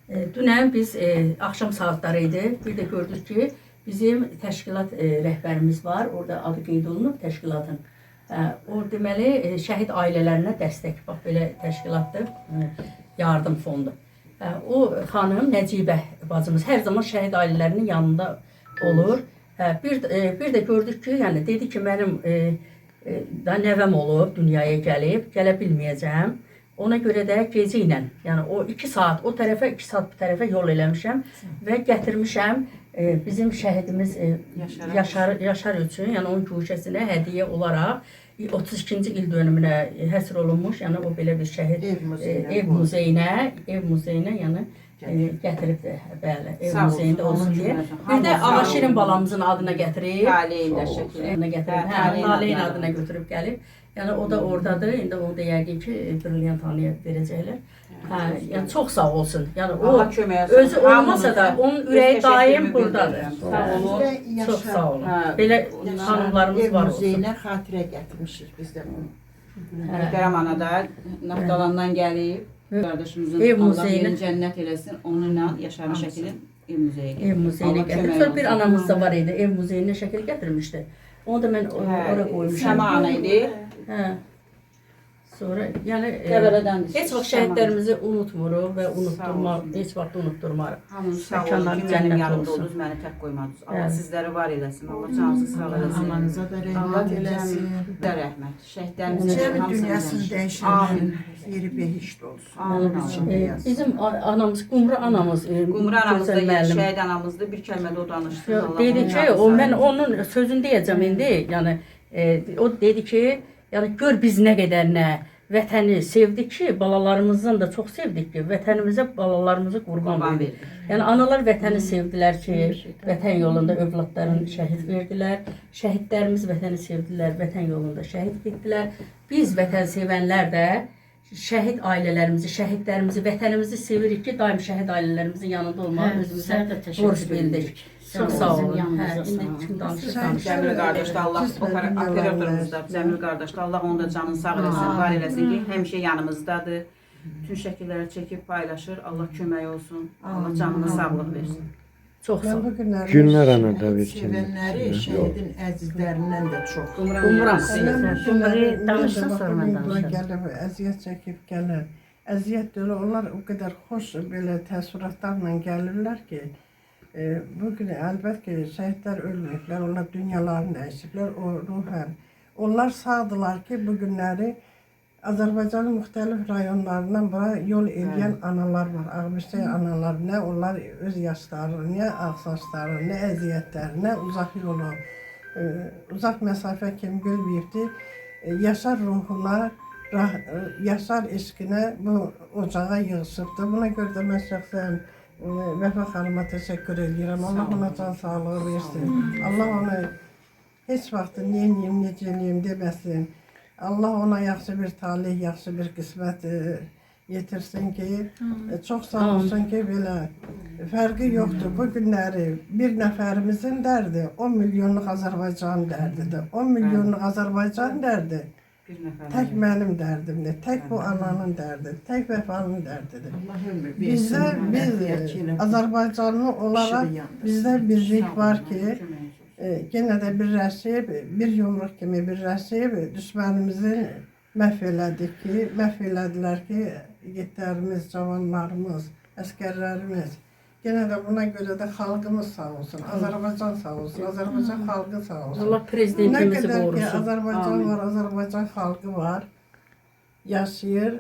Dünən biz axşam saatları idi. Bir də gördük ki, bizim təşkilat rəhbərimiz var. Orada adı qeyd olunub təşkilatın. O deməli şəhid ailələrinə dəstək. Bax belə təşkilatdır. Yardım fondu. O xanım Nəcibə bacımız hər zaman şəhid ailələrinin yanında olur. Bir də gördük ki, yəni dedi ki, mənim nəvəm olub, dünyaya gəlib, gələ bilməyəcəm. Ona görə də gecə ilə, yəni o 2 saat o tərəfə, 2 saat bu tərəfə yol eləmişəm və gətirmişəm bizim şəhidimiz Yaşar üçün, yəni onun guşəsinə hədiyyə olaraq 32-ci il dönümünə həsr olunmuş, yəni o belə bir şəhid ev muzeyinə, yəni gətiribdir, bəli, ev muzeyində olsun deyə. Bir də Ağaşirin balamızın adına gətirib, Taleyin adına götürüb gəlib. Yəni o da oradadır, indi onu da yəqin ki, brilyant hanıya verəcəklər. Yəni çox sağ olsun. Yəni o özü olmasa da onun ürəyi daim buradadır. Çox sağ olun. Belə xanımlarımız var olsun. Muzeyinə xatirə gətirmişik biz də bunu. Muhterem ana da Naftalandan gəlib. Qardaşımızın Allah yeri cənnət eləsin. Onunla Yaşar Şəkilin ev muzeyi. Ev muzeyinə gətirib. Sonra bir anamız da var idi, ev muzeyinə şəkil gətirmişdi. Onu da mən oraya qoymuşam. Səma ana idi. Sonra yəni heç vaxt şəhidlərimizi unutmuruq və heç vaxt unutturmarıq. Hamınız sağ olun ki, mənim yanımda oldunuz, məni tək qoymadınız. Allah sizləri var eləsin, Allah canınızı sağ eləsin. Amanıza da rəhmət eləsin. Da rəhmət. Şəhidlərimizin Cəmi dünyasını dəyişənlərin yeri behişt olsun. Bizim anamız, Qumru anamız, Qumru anamız da şəhid anamızdır. Bir kəlmədə o danışdı. Dedi ki, mən onun sözünü deyəcəm indi. Yəni o dedi ki, yəni gör biz nə qədər vətəni sevdik ki, balalarımızdan da çox sevdik ki, vətənimizə balalarımızı qurban verdik. Yəni analar vətəni sevdilər ki, vətən yolunda övladlarını şəhid verdilər. Şəhidlərimiz vətəni sevdilər, vətən yolunda şəhid etdilər. Biz vətən sevənlər də şəhid ailələrimizi, şəhidlərimizi, vətənimizi sevirik ki, daim şəhid ailələrimizin yanında olmağı özümüzə borc bildik. Çox sağ olun. İndi kim danışır? Cəmil qardaş da Allah operatorumuzda, Cəmil qardaş da Allah onun da canını sağ eləsin, var eləsin ki, həmişə yanımızdadır. Bütün şəkilləri çəkib paylaşır. Allah kömək olsun. Allah canına sağlıq versin. Çox sağ olun. Günlər anada versin. Sevənləri şəhidin əzizlərindən də çox. Bunları danışsan sonra mən danışırım. Gəlib, əziyyət çəkib gəlir. Əziyyət deyil, onlar o qədər xoş belə təəssüratlarla gəlirlər ki, bugün əlbət ki, şəhidlər ölməyiblər, onlar dünyalarını dəyişiblər, o ruhən. Onlar sağdılar ki, bugünləri Azərbaycanın müxtəlif rayonlarından bura yol edən analar var, ağbirçək analar. Nə onlar öz yaşları, nə ağsaçları, nə əziyyətləri, nə uzaq yolu, uzaq məsafə kimi bilməyibdir. Yaşar ruhuna, yaşar eşqinə bu ocağa yığışıbdır. Buna görə də mən şəxsən Vəfa xanıma təşəkkür edirəm. Allah ona can sağlığı versin. Allah ona heç vaxt neyim, necə eləyim deməsin. Allah ona yaxşı bir talih, yaxşı bir qismət yetirsin ki, çox sağ olsun ki, belə fərqi yoxdur. Bu günləri bir nəfərimizin dərdi, 10 milyonluq Azərbaycan dərdidir. 10 milyonluq Azərbaycan dərdi. Tək mənim dərdimdir, tək bu ananın dərdidir, tək Vəfanın dərdidir. Biz Azərbaycanlı olaraq bizdə birlik var ki, yenə də birləşib, bir yumruq kimi birləşib, düşmənimizin məhv elədik ki, məhv elədilər ki, yiğitlərimiz, cavanlarımız, əskərlərimiz. Yenə də buna görə də xalqımız sağ olsun, Azərbaycan sağ olsun, Azərbaycan xalqı sağ olsun. Allah prezidentimizi qorusun. Nə qədər ki, Azərbaycan var, Azərbaycan xalqı var, yaşayır.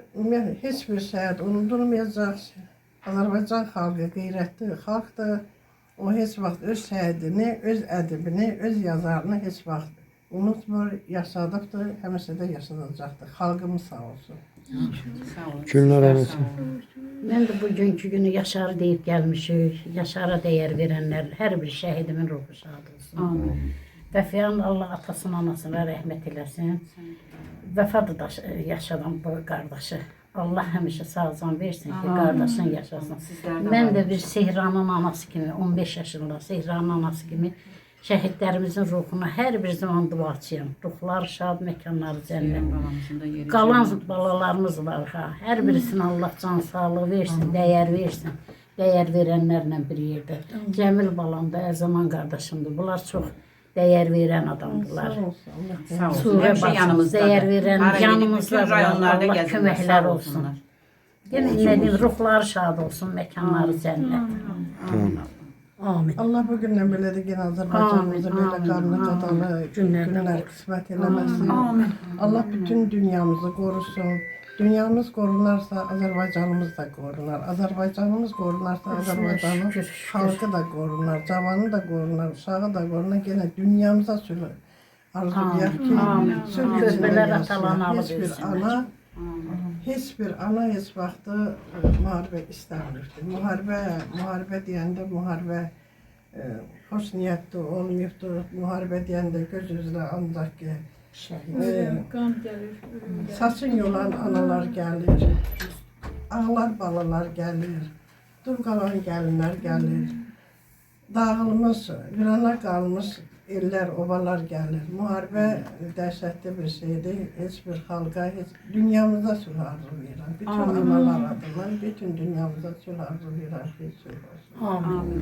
Heç bir şəhid unudulmayacaq. Azərbaycan xalqı qeyrətli xalqdır. O heç vaxt öz şəhidini, öz ədibini, öz yazarını heç vaxt unutmur, yaşadıqdır, həmişə də yaşanacaqdır. Xalqımız sağ olsun. Günlər anası. Mən də bugünkü günü Yaşarı deyib gəlmişik. Yaşara dəyər verənlər, hər bir şəhidimin ruhu şad olsun. Vəfiyanın Allah atasını, anasına rəhmət eləsin. Vəfadır da yaşadan bu qardaşı. Allah həmişə sağ can versin ki, qardaşın yaşasın. Mən də bir Sehranın anası kimi, 15 yaşında Sehranın anası kimi şəhidlərimizin ruhuna hər bir zaman duaçıyam. Ruhları şad, məkanları cənnət. Qalan balalarımız var ha. Hər birisine Allah can sağlığı versin, dəyər versin. dəyər verənlərlə bir yerdə. Cəmil balam da, Əzaman qardaşımdır. Bunlar çox dəyər verən adamdılar. Sağ olsun. Allah Sağ olsun. Surə Həmişə bacımız yanımızdadır. dəyər verən, Hara gedib yanımızda bütün rayonlarda Allah gəzirlər. köməklər Sağ olsun. olsunlar. Yenə nə deyim, ruhları şad olsun, məkanları cənnət. Amin. Allah bu gündən belə də yenə Azərbaycanımızı Amin, belə amin, qanlı qadalı günlər qismət eləməsin. Amin. Allah bütün dünyamızı qorusun. Dünyamız qorunarsa Azərbaycanımız da qorunar. Azərbaycanımız qorunarsa Azərbaycanın şükür, şükür. xalqı da qorunar, cavanı da qorunar, uşağı da qorunar. Yenə dünyamıza sülh arzulayaq ki, Amin. sülh Amin. içində Körpələr yaşayaq. atalarını alıb Heç bir versinlər. ana heç bir ana heç vaxtı müharibə istəmirdi. Müharibə deyəndə müharibə xoş niyyətli olmayıbdır. Müharibə deyəndə göz üzrə ancaq ki saçın yolan analar gəlir, ağlar balalar gəlir, dur qalan gəlinlər gəlir, dağılmış, virana qalmış ellər, ovalar gəlir. Müharibə dəhşətli bir şeydir. Heç bir xalqa, heç dünyamıza sülh arzulayıram. Bütün analar adından bütün dünyamıza sülh arzulayıram ki, sülh olsun. Amin.